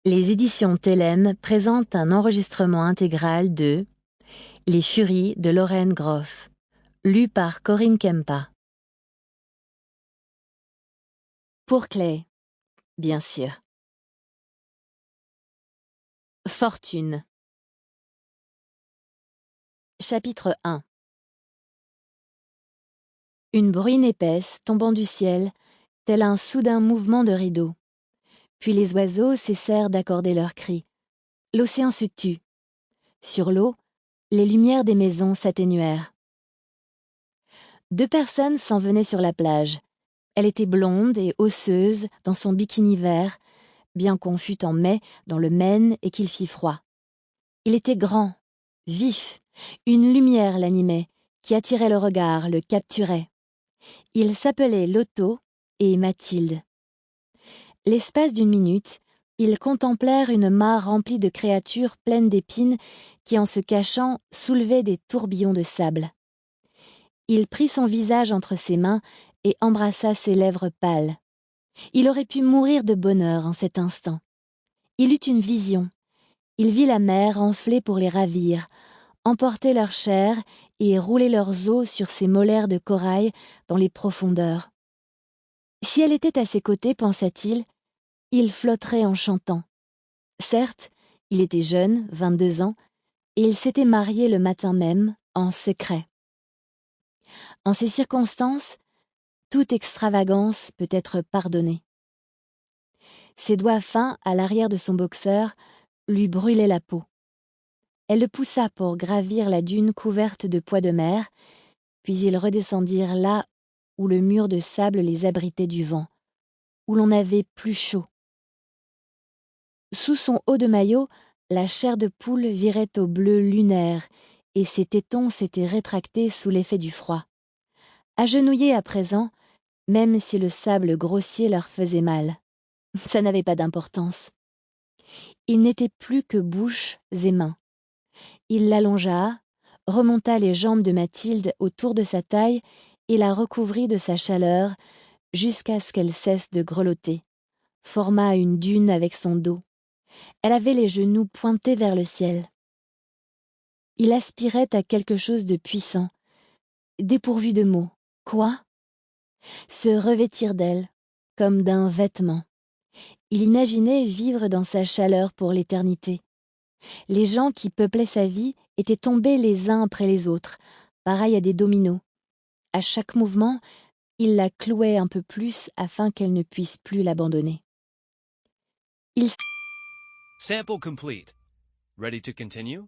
Les éditions Thelem présentent un enregistrement intégral de Les Furies de Lorraine Groff, lu par Corinne Kempa. Pour Clay, bien sûr. Fortune. Chapitre 1. Une bruine épaisse tombant du ciel, tel un soudain mouvement de rideau. Puis les oiseaux cessèrent d'accorder leurs cris. L'océan se tut. Sur l'eau, les lumières des maisons s'atténuèrent. 2 personnes s'en venaient sur la plage. Elle était blonde et osseuse dans son bikini vert, bien qu'on fût en mai dans le Maine et qu'il fît froid. Il était grand, vif, une lumière l'animait, qui attirait le regard, le capturait. Ils s'appelaient Lotto et Mathilde. L'espace d'une minute, ils contemplèrent une mare remplie de créatures pleines d'épines qui, en se cachant, soulevaient des tourbillons de sable. Il prit son visage entre ses mains et embrassa ses lèvres pâles. Il aurait pu mourir de bonheur en cet instant. Il eut une vision. Il vit la mer enfler pour les ravir, emporter leur chair et rouler leurs os sur ses molaires de corail dans les profondeurs. Si elle était à ses côtés, pensa-t-il, il flotterait en chantant. Certes, il était jeune, 22 ans, et il s'était marié le matin même, en secret. En ces circonstances, toute extravagance peut être pardonnée. Ses doigts fins à l'arrière de son boxeur lui brûlaient la peau. Elle le poussa pour gravir la dune couverte de pois de mer, puis ils redescendirent là où le mur de sable les abritait du vent, où l'on avait plus chaud. Sous son haut de maillot, la chair de poule virait au bleu lunaire et ses tétons s'étaient rétractés sous l'effet du froid. Agenouillés à présent, même si le sable grossier leur faisait mal. Ça n'avait pas d'importance. Il n'était plus que bouches et mains. Il l'allongea, remonta les jambes de Mathilde autour de sa taille et la recouvrit de sa chaleur jusqu'à ce qu'elle cesse de grelotter, forma une dune avec son dos. Elle avait les genoux pointés vers le ciel. Il aspirait à quelque chose de puissant, dépourvu de mots. Quoi ? Se revêtir d'elle, comme d'un vêtement. Il imaginait vivre dans sa chaleur pour l'éternité. Les gens qui peuplaient sa vie étaient tombés les uns après les autres, pareils à des dominos. À chaque mouvement, il la clouait un peu plus afin qu'elle ne puisse plus l'abandonner. Sample complete. Ready to continue?